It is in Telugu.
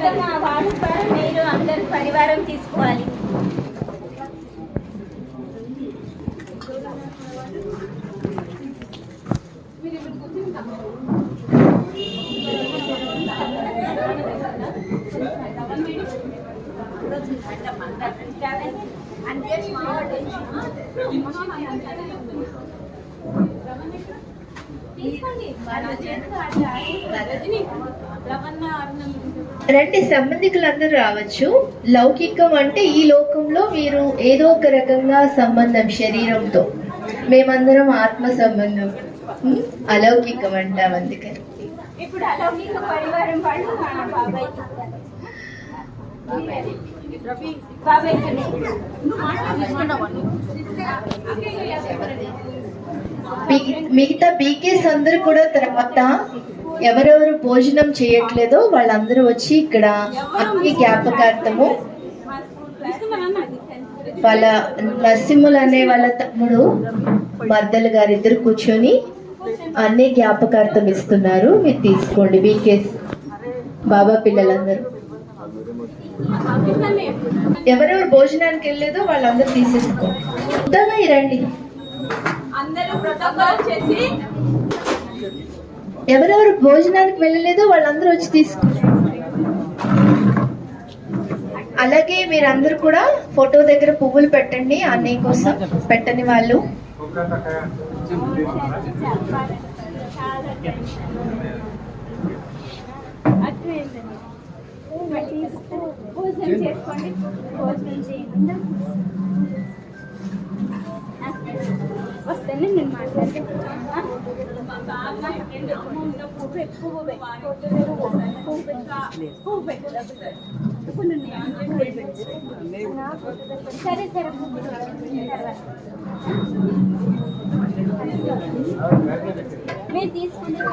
వాడు మీరు అందరు పరివారం తీసుకోవాలి. రండి, సంబంధికులందరూ రావచ్చు. లౌకికం అంటే ఈ లోకంలో మీరు ఏదో ఒక రకంగా సంబంధం శరీరంతో, మేమందరం ఆత్మ సంబంధం. అలౌకికం అంటాం అందుకని. ఇప్పుడు అలౌకిక పరివారం వాళ్ళు బాబాయ్ మిగతా బీకేస్ అందరూ కూడా తర్వాత ఎవరెవరు భోజనం చేయట్లేదో వాళ్ళందరూ వచ్చి ఇక్కడ అన్ని జ్ఞాపకార్థము వాళ్ళ నరసింహులు అనే వాళ్ళ తమ్ముడు మర్దలు గారు ఇద్దరు కూర్చొని అన్ని జ్ఞాపకార్థం ఇస్తున్నారు. మీరు తీసుకోండి. బీకేస్ బాబా పిల్లలందరూ ఎవరెవరు భోజనానికి వెళ్ళలేదో వాళ్ళందరూ తీసేసుకోండి. కొత్తగా రండి. ఎవరెవరు భోజనానికి వెళ్ళలేదో వాళ్ళందరూ వచ్చి తీసుకోండి. అలాగే మీరందరూ కూడా ఫోటో దగ్గర పువ్వులు పెట్టండి. అన్నయ్య కోసం పెట్టని వాళ్ళు భోజనం చేసుకోండి. భోజనం చేయండి. వస్తేనే నేను మాట్లాడతాను. సరే సరే మీరు తీసుకుంటే